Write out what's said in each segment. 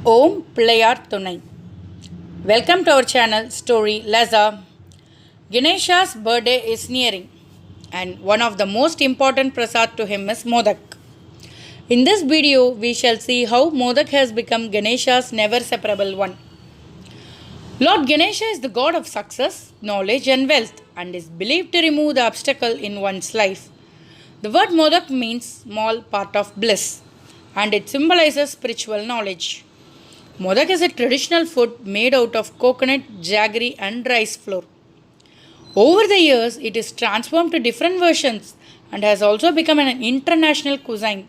Om Playar Thunai. Welcome to our channel Storylaza. Ganesha's birthday is nearing, and one of the most important prasad to him is MODAK. In this video, we shall see how MODAK has become Ganesha's never separable one. Lord Ganesha is the god of success, knowledge, and wealth, and is believed to remove the obstacle in one's life. The word MODAK means small part of bliss, and it symbolizes spiritual knowledge. MODAK is a traditional food made out of coconut, jaggery, and rice flour. Over the years, it is transformed to different versions and has also become an international cuisine.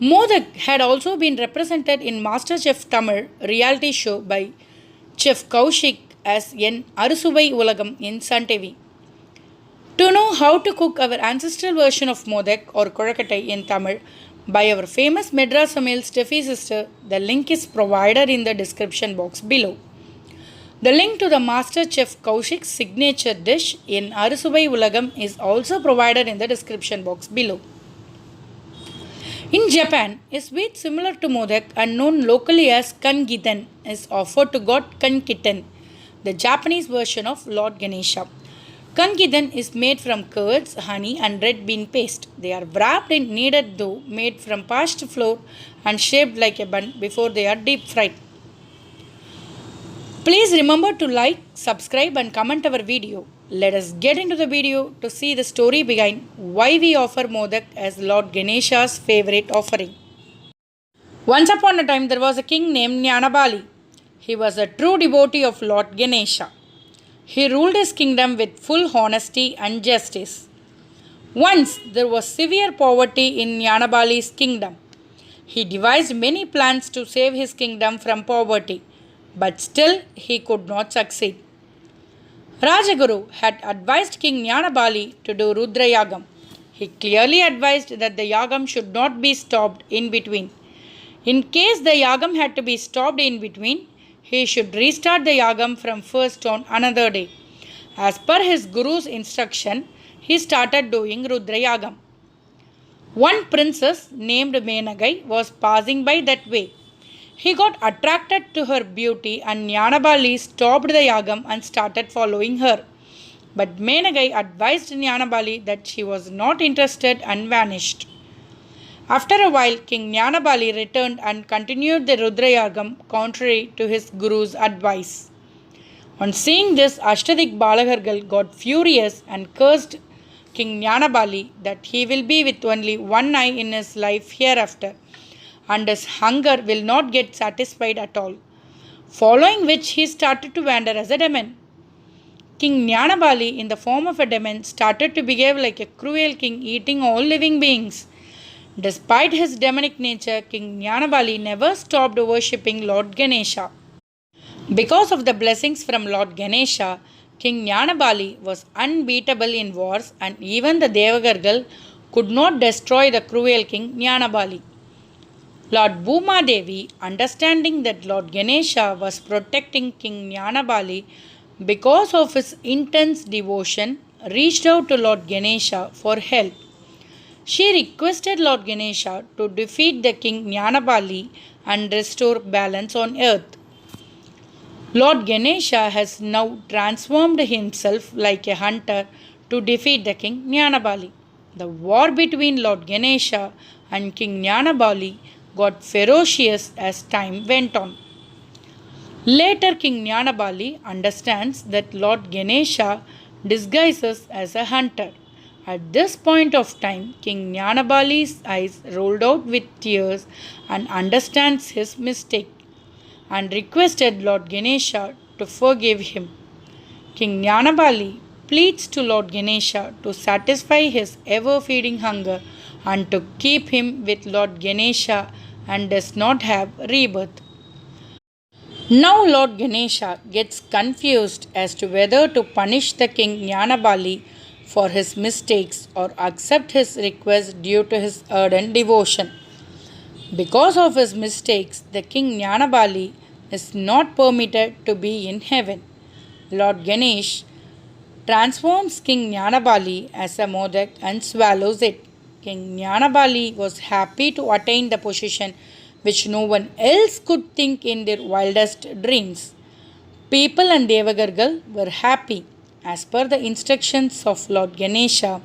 MODAK had also been represented in MasterChef Tamil reality show by Chef KOUSHIK as in Arusuvai ulagam in Sun TV. To know how to cook our ancestral version of MODAK or Kozhukattai in Tamil by our famous MADRAS STEFFI sister, the link is provided in the description box below. The link to the Master Chef Kaushik's signature dish in Arusuvai ulagam is also provided in the description box below. In Japan, a sweet similar to MODAK and known locally as Kangitan is offered to god Kankiten, the Japanese version of Lord Ganesha. Kangitan is made from curds, honey and red bean paste. They are wrapped in kneaded dough made from parched flour and shaped like a bun before they are deep fried. Please remember to like, subscribe and comment our video. Let us get into the video to see the story behind why we offer MODAK as Lord Ganesha's favorite offering. Once upon a time there was a king named Jnanabali. He was a true devotee of Lord Ganesha. He ruled his kingdom with full honesty and justice. Once there was severe poverty in Jnanabali's kingdom. He devised many plans to save his kingdom from poverty, but still he could not succeed. Rajaguru had advised King Jnanabali to do Rudra Yagam. He clearly advised that the Yagam should not be stopped in between. In case the Yagam had to be stopped in between, he should restart the Yagam from first on another day. As per his Guru's instruction, he started doing Rudra Yagam. One princess named Menagai was passing by that way. He got attracted to her beauty and Jnanabali stopped the Yagam and started following her. But Menagai advised Jnanabali that she was not interested and vanished. After a while, King Jnanabali returned and continued the Rudra Yagam contrary to his Guru's advice. On seeing this, Ashtadik Balagargal got furious and cursed King Jnanabali that he will be with only one eye in his life hereafter, and his hunger will not get satisfied at all, following which he started to wander as a demon. King Jnanabali, in the form of a demon, started to behave like a cruel king eating all living beings. Despite his demonic nature, King Jnanabali never stopped worshipping Lord Ganesha. Because of the blessings from Lord Ganesha, King Jnanabali was unbeatable in wars and even the Devagargal could not destroy the cruel King Jnanabali. Lord Bhuma Devi, understanding that Lord Ganesha was protecting King Jnanabali because of his intense devotion, reached out to Lord Ganesha for help. She requested Lord Ganesha to defeat the King Jnanabali and restore balance on earth. Lord Ganesha has now transformed himself like a hunter to defeat the King Jnanabali. The war between Lord Ganesha and King Jnanabali got ferocious as time went on. Later, King Jnanabali understands that Lord Ganesha disguises as a hunter. At this point of time, King Jnanabali's eyes rolled out with tears and understands his mistake and requested Lord Ganesha to forgive him. King Jnanabali pleads to Lord Ganesha to satisfy his ever-feeding hunger and to keep him with Lord Ganesha and does not have rebirth. Now Lord Ganesha gets confused as to whether to punish the King Jnanabali for his mistakes or accept his request due to his ardent devotion. Because of his mistakes, the King Jnanabali is not permitted to be in heaven. Lord Ganesh transforms King Jnanabali as a MODAK and swallows it. King Jnanabali was happy to attain the position which no one else could think in their wildest dreams. People and Devagargal were happy. As per the instructions of Lord Ganesha,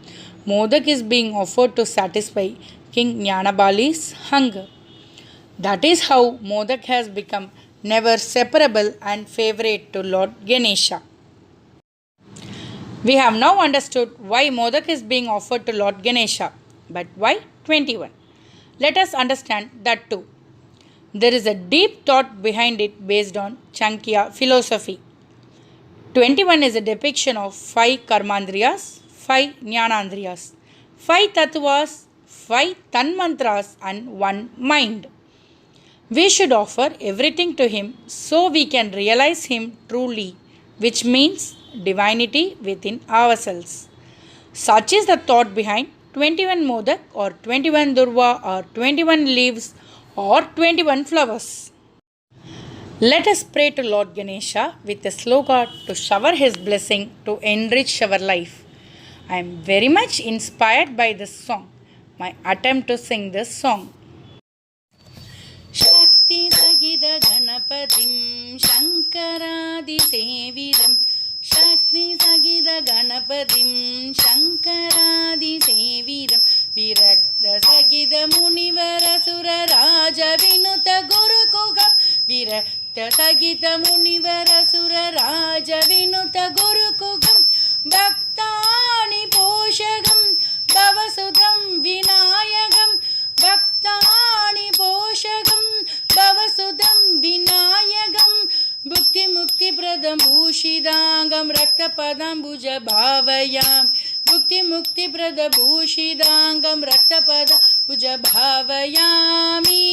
Modak is being offered to satisfy King Jnanabali's hunger. That is how Modak has become never separable and favorite to Lord Ganesha. We have now understood why Modak is being offered to Lord Ganesha. But why 21? Let us understand that too. There is a deep thought behind it based on Sankhya philosophy. 21 is a depiction of 5 karmandriyas, 5 jnanandriyas, 5 tattvas, 5 tanmantras and 1 mind. We should offer everything to him so we can realize him truly, which means divinity within ourselves. Such is the thought behind 21 modak or 21 durva or 21 leaves or 21 flowers. Let us pray to Lord Ganesha with a sloka to shower his blessing to enrich our life. I am very much inspired by this song. My attempt to sing this song. Shakti Sagida Ganapadim Shankaradi Sevidam Shakti Sagida Ganapadim Shankaradi Sevidam Virakta Sagida Munivara Sura Raja Vinuta Guru Kogam Virakta Sagita Munivara Sura Raja Vinuta Guru Kogam Bhaktani Poshagam Bhavasudam Vinayagam Bhaktani Poshagam Bhavasudam Vinayagam Bhukti Mukti Pradam Bhushidangam Rakta Padam Bhuja Bhavayam Bhukti Mukti Prada Bhushidangam Rakta Padam Bhuja Bhavayami.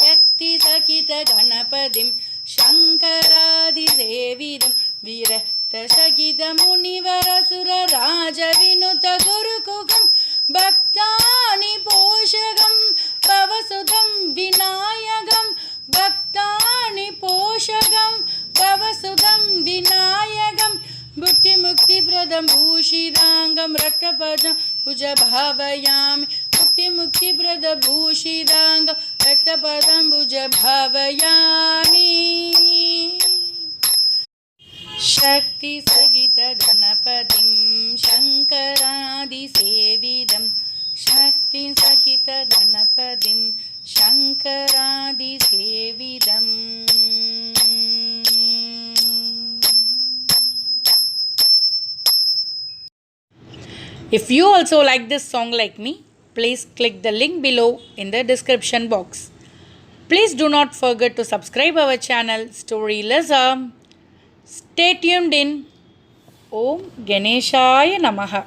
Yakti Sakita Ganapadim Shankaradi Sevidam Virakta Sagita Munivara Sura Raja Vinuta Guru Kugam Bhaktani Poshagam Bhavasudam Vinayagam Bhaktani Poshagam Bhavasudam Vinayagam Bhukti Mukti Pradam Bhushidangam Raktapadam Puja Bhavayami Bhukti Mukti Pradam Bhushidangam Raktapadam Puja Bhavayami. Shakti Sagita Ganapadim Shankaradi Sevidam Shakti Sagita Ganapadim Shankaradi Sevidam. If you also like this song like me, please click the link below in the description box. Please do not forget to subscribe our channel Storylaza. Stay tuned in. Om Ganeshaya Namaha.